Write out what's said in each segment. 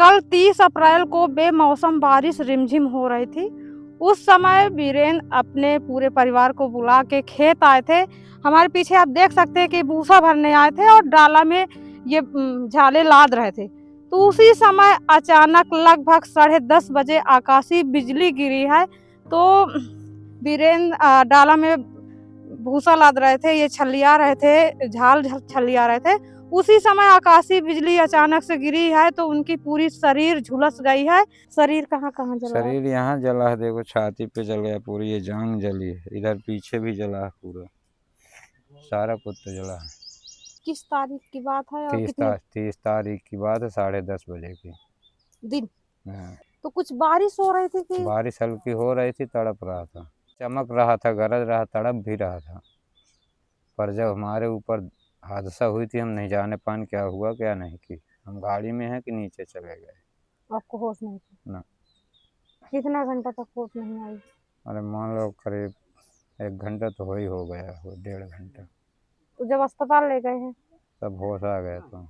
कल 30 अप्रैल को बेमौसम बारिश रिमझिम हो रही थी। उस समय वीरेंद्र अपने पूरे परिवार को बुला के खेत आए थे। हमारे पीछे आप देख सकते हैं कि भूसा भरने आए थे और डाला में ये झाले लाद रहे थे। तो उसी समय अचानक लगभग 10:30 बजे आकाशीय बिजली गिरी है। तो वीरेंद्र डाला में भूसा लाद रहे थे, ये छलिया रहे थे, झाल छलिया रहे थे। उसी समय आकाशीय बिजली अचानक से गिरी है तो उनकी पूरी शरीर झुलस गई है। शरीर कहाँ-कहाँ जला है? शरीर यहाँ जला है, देखो छाती पे जल गया, पूरी ये जांग जली है, इधर पीछे भी जला है, पूरा सारा कुछ तो जला है। किस तारीख की बात है और 30 तारीख की बात है, 10:30 बजे की दिन? हाँ। तो कुछ बारिश हो रही थी कि? बारिश हल्की हो रही थी, तड़प रहा था, चमक रहा था, गरज रहा, तड़प भी रहा था। पर जब हमारे ऊपर हादसा हुई थी, हम नहीं जाने पान क्या हुआ क्या नहीं की। हम गाड़ी में हैं कि नीचे चले गए। आपको होश नहीं थी? ना। कितना घंटा तक होश नहीं आई? अरे मान लो करीब 1 घंटा तो हो ही हो गया हो, 1.5 घंटा। तो जब अस्पताल ले गए हैं, तब होश आ गया तो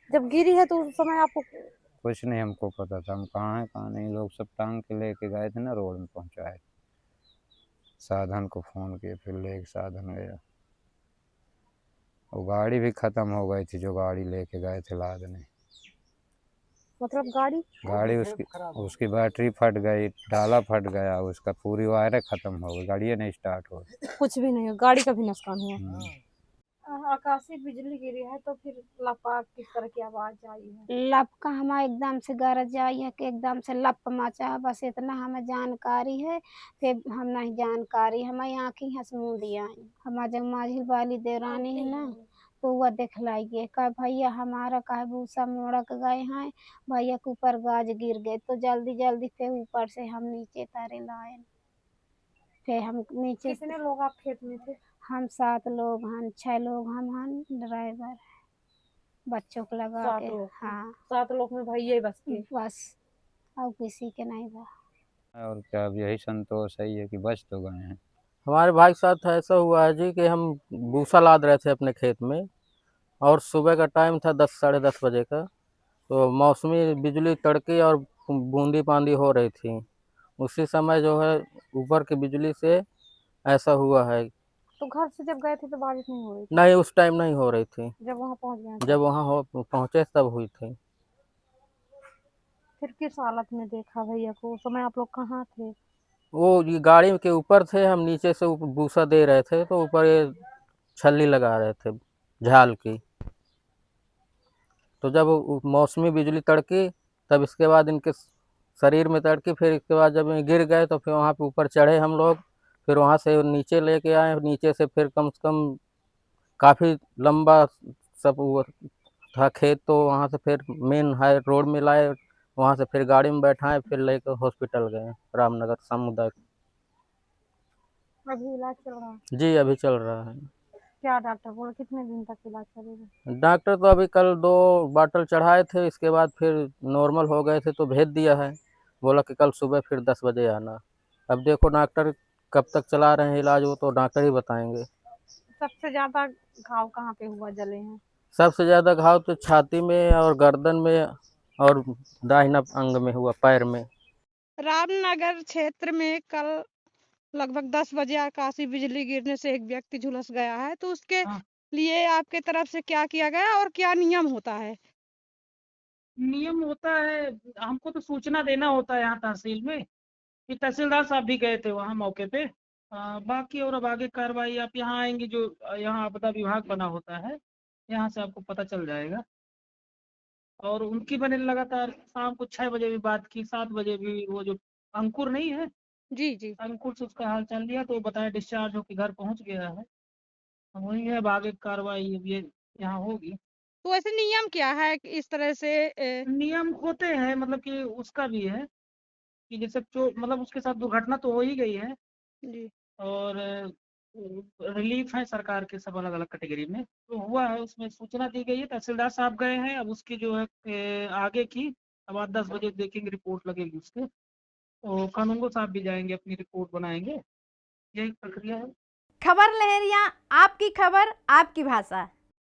जब गिरी है तो उस समय आपको? कुछ नहीं हमको पता था, हम कहाँ हैं कहाँ नहीं। लोग सब टांग के लेके गए थे ना, रोड में पहुँचाए, साधन को फ़ोन किए, फिर लेके साधन गया। वो गाड़ी भी ख़त्म हो गई थी जो गाड़ी लेके गए थे लादने। मतलब गाड़ी उसकी बैटरी फट गई, डाला फट गया, उसका पूरी वायरें ख़त्म हो गई, गाड़ियाँ नहीं स्टार्ट हो रही। कुछ भी नहीं हुआ, गाड़ी का भी नुकसान हुआ। हम्म। आकाशीय बिजली गिरी है तो फिर लपा किस तरह की आवाज आई है? लप का हमारा एकदम से गरज आई है कि एकदम से लप मचा है, बस इतना हमें जानकारी है। फिर हम नहीं जानकारी, हमारी आँखी हंसमुंदी आई। हमारे जब माझी वाली देवरानी है ना, तो वह दिखलाई गए, कहा भैया हमारा कहा भूसा मोड़क गए हैं, भैया के ऊपर गाज गिर गए। तो जल्दी जल्दी फिर ऊपर से हम नीचे तारे लाए। फिर हम नीचे कितने लोग आप खेत में थे? हम 7 लोग हैं, 6 लोग हम हैं, ड्राइवर बच्चों को लगा 7 के। लोग? हाँ 7 लोग में भैया ही बच के? बस, और किसी के नहीं था। और क्या, अब यही संतोष है ये कि बच तो गए हैं। हमारे भाई के साथ ऐसा हुआ है जी कि हम भूसा लाद रहे थे अपने खेत में, और सुबह का टाइम था 10 साढ़े 10 बजे का। तो मौसमी बिजली तड़के और बूंदी बांदी हो रही थी। उसी समय जो है ऊपर की बिजली से ऐसा हुआ है। तो घर से जब गए थे तो बारिश नहीं हो रही थी? नहीं, उस टाइम नहीं हो रही थी, जब वहाँ पहुँच गए जब तब? वहाँ हो पहुँचे तब हुई थी। फिर किस हालत में देखा भैया को? उस समय आप लोग कहाँ थे? वो ये गाड़ी के ऊपर थे, हम नीचे से भूसा दे रहे थे, तो ऊपर ये छल्ली लगा रहे थे झाल की। तो जब मौसमी बिजली तड़की, तब इसके बाद इनके शरीर में तड़की, फिर इसके बाद जब ये गिर गए तो फिर वहाँ पे ऊपर चढ़े हम लोग, फिर वहाँ से नीचे लेके आए। नीचे से फिर कम से कम काफ़ी लंबा सब वो था खेत, तो वहाँ से फिर मेन हाई रोड में लाए, वहाँ से फिर गाड़ी में बैठाए, फिर लेकर हॉस्पिटल गए रामनगर सामुदायिक। अभी इलाज चल रहा है? जी अभी चल रहा है। क्या डॉक्टर बोला कितने दिन तक इलाज चलेगा? डॉक्टर तो अभी कल 2 बॉटल चढ़ाए थे, इसके बाद फिर नॉर्मल हो गए थे तो भेज दिया है, बोला कि कल सुबह फिर 10 बजे आना। अब देखो डॉक्टर कब तक चला रहे हैं इलाज, वो तो डॉक्टर ही बताएंगे। सबसे ज्यादा घाव कहाँ पे हुआ, जले हैं? सबसे ज़्यादा घाव तो छाती में और गर्दन में और दाहिना अंग में हुआ, पैर में। रामनगर क्षेत्र में कल लगभग 10 बजे आकाशीय बिजली गिरने से एक व्यक्ति झुलस गया है, तो उसके लिए आपके तरफ से क्या किया गया और क्या नियम होता है? नियम होता है, हमको तो सूचना देना होता है यहाँ तहसील में, कि तहसीलदार साहब भी गए थे वहाँ मौके पे। बाकी और अब आगे कार्रवाई आप यहाँ आएंगे, जो यहाँ आपदा विभाग बना होता है, यहाँ से आपको पता चल जाएगा। और उनकी मैंने लगातार शाम को 6 बजे भी बात की, 7 बजे भी। वो जो अंकुर नहीं है, जी जी। अंकुर से उसका हाल चाल लिया तो वो बताया डिस्चार्ज होकर घर पहुँच गया है। अब वही है, अब आगे कार्रवाई अब ये यहाँ होगी। तो ऐसे नियम क्या है कि इस तरह से नियम होते हैं, मतलब कि उसका भी है कि जैसे जो मतलब उसके साथ दुर्घटना तो हो ही गई है, जी। और रिलीफ है सरकार के सब अलग अलग कैटेगरी में तो हुआ है, उसमें सूचना दी गई है, तहसीलदार साहब गए हैं। अब उसकी जो है आगे की अब 8-10 बजे देखेंगे, रिपोर्ट लगेगी उसके, तो कानूनगो साहब भी जाएंगे, अपनी रिपोर्ट बनाएंगे। यही प्रक्रिया है। खबर लहरिया, आपकी खबर आपकी भाषा।